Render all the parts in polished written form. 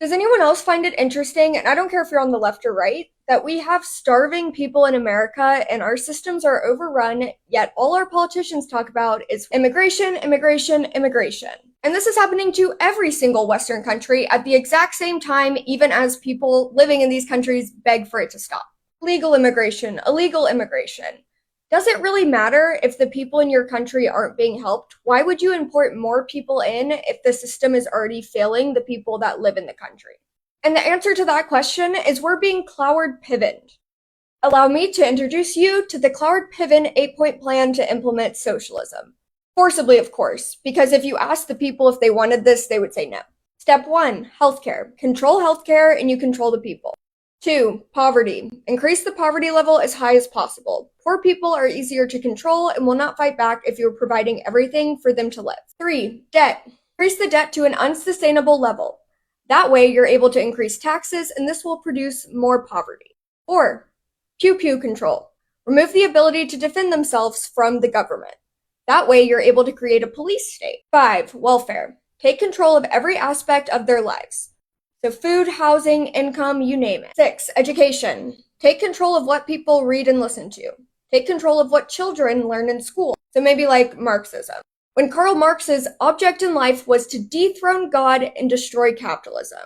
Does anyone else find it interesting, and I don't care if you're on the left or right, that we have starving people in America and our systems are overrun, yet all our politicians talk about is immigration, immigration, immigration. And this is happening to every single Western country at the exact same time, even as people living in these countries beg for it to stop. Legal immigration, illegal immigration. Does it really matter if the people in your country aren't being helped? Why would you import more people in if the system is already failing the people that live in the country? And the answer to that question is we're being Cloward Pivened. Allow me to introduce you to the Cloward Piven 8-point plan to implement socialism. Forcibly, of course, because if you ask the people if they wanted this, they would say no. Step 1, healthcare. Control healthcare and you control the people. 2, poverty. Increase the poverty level as high as possible. Poor people are easier to control and will not fight back if you're providing everything for them to live. 3, debt. Increase the debt to an unsustainable level. That way, you're able to increase taxes and this will produce more poverty. 4, pew pew control. Remove the ability to defend themselves from the government. That way, you're able to create a police state. 5, welfare. Take control of every aspect of their lives. So food, housing, income, you name it. 6, education. Take control of what people read and listen to. Take control of what children learn in school. So maybe like Marxism. When Karl Marx's object in life was to dethrone God and destroy capitalism.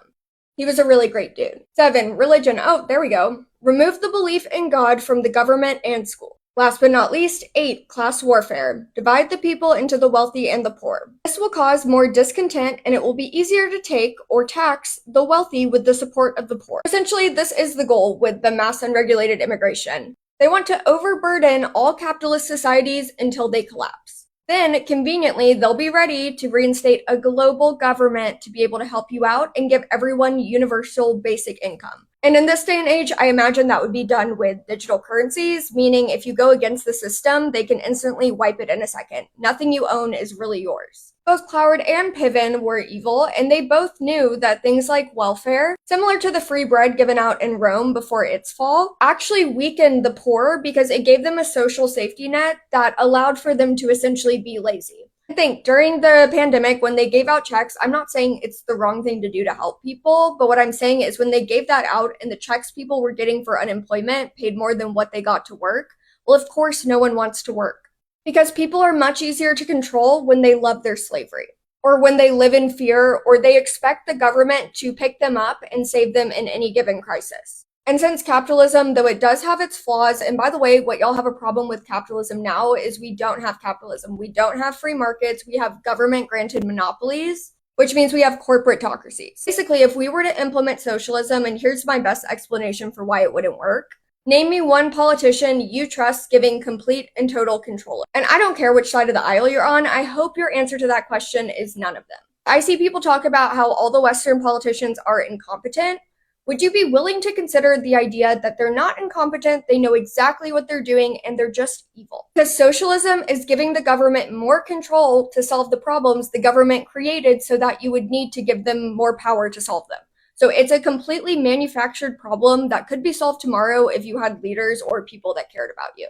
He was a really great dude. 7, religion. Oh, there we go. Remove the belief in God from the government and school. Last but not least, 8, class warfare. Divide the people into the wealthy and the poor. This will cause more discontent and it will be easier to take or tax the wealthy with the support of the poor. Essentially, this is the goal with the mass unregulated immigration. They want to overburden all capitalist societies until they collapse. Then, conveniently, they'll be ready to reinstate a global government to be able to help you out and give everyone universal basic income. And in this day and age, I imagine that would be done with digital currencies, meaning if you go against the system, they can instantly wipe it in a second. Nothing you own is really yours. Both Cloward and Piven were evil, and they both knew that things like welfare, similar to the free bread given out in Rome before its fall, actually weakened the poor because it gave them a social safety net that allowed for them to essentially be lazy. I think during the pandemic, when they gave out checks, I'm not saying it's the wrong thing to do to help people, but what I'm saying is when they gave that out and the checks people were getting for unemployment paid more than what they got to work, well, of course, no one wants to work. Because people are much easier to control when they love their slavery, or when they live in fear, or they expect the government to pick them up and save them in any given crisis. And since capitalism, though it does have its flaws, and by the way, what y'all have a problem with capitalism now is we don't have capitalism. We don't have free markets. We have government granted monopolies, which means we have corporatocracies. Basically, if we were to implement socialism, and here's my best explanation for why it wouldn't work. Name me one politician you trust giving complete and total control. And I don't care which side of the aisle you're on. I hope your answer to that question is none of them. I see people talk about how all the Western politicians are incompetent. Would you be willing to consider the idea that they're not incompetent, they know exactly what they're doing, and they're just evil? Because socialism is giving the government more control to solve the problems the government created so that you would need to give them more power to solve them. So it's a completely manufactured problem that could be solved tomorrow if you had leaders or people that cared about you.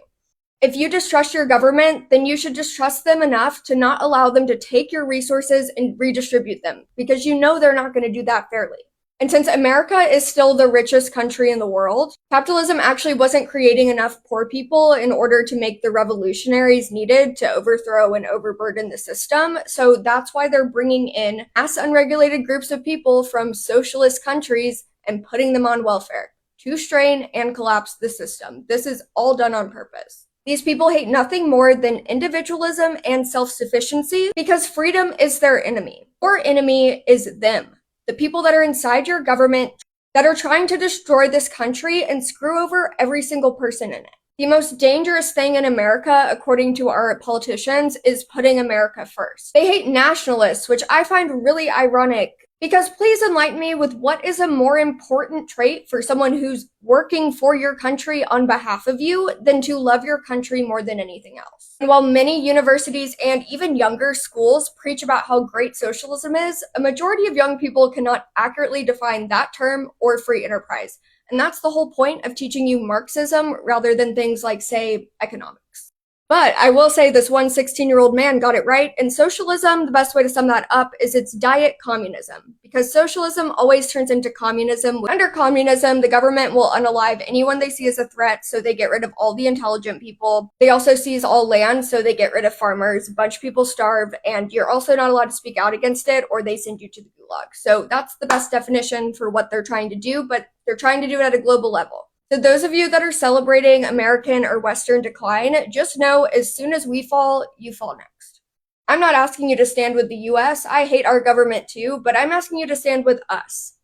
If you distrust your government, then you should distrust them enough to not allow them to take your resources and redistribute them, because you know they're not going to do that fairly. And since America is still the richest country in the world, capitalism actually wasn't creating enough poor people in order to make the revolutionaries needed to overthrow and overburden the system. So that's why they're bringing in mass unregulated groups of people from socialist countries and putting them on welfare to strain and collapse the system. This is all done on purpose. These people hate nothing more than individualism and self-sufficiency because freedom is their enemy. Your enemy is them. The people that are inside your government that are trying to destroy this country and screw over every single person in it. The most dangerous thing in America, according to our politicians, is putting America first. They hate nationalists, which I find really ironic. Because please enlighten me with what is a more important trait for someone who's working for your country on behalf of you than to love your country more than anything else. And while many universities and even younger schools preach about how great socialism is, a majority of young people cannot accurately define that term or free enterprise. And that's the whole point of teaching you Marxism rather than things like, say, economics. But I will say this one 16-year-old man got it right. In socialism, the best way to sum that up is it's diet communism, because socialism always turns into communism. Under communism, the government will unalive anyone they see as a threat, so they get rid of all the intelligent people. They also seize all land, so they get rid of farmers. A bunch of people starve, and you're also not allowed to speak out against it, or they send you to the gulag. So that's the best definition for what they're trying to do, but they're trying to do it at a global level. So those of you that are celebrating American or Western decline, just know as soon as we fall, you fall next. I'm not asking you to stand with the US. I hate our government too, but I'm asking you to stand with us.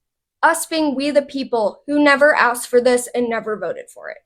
Us being we the people who never asked for this and never voted for it.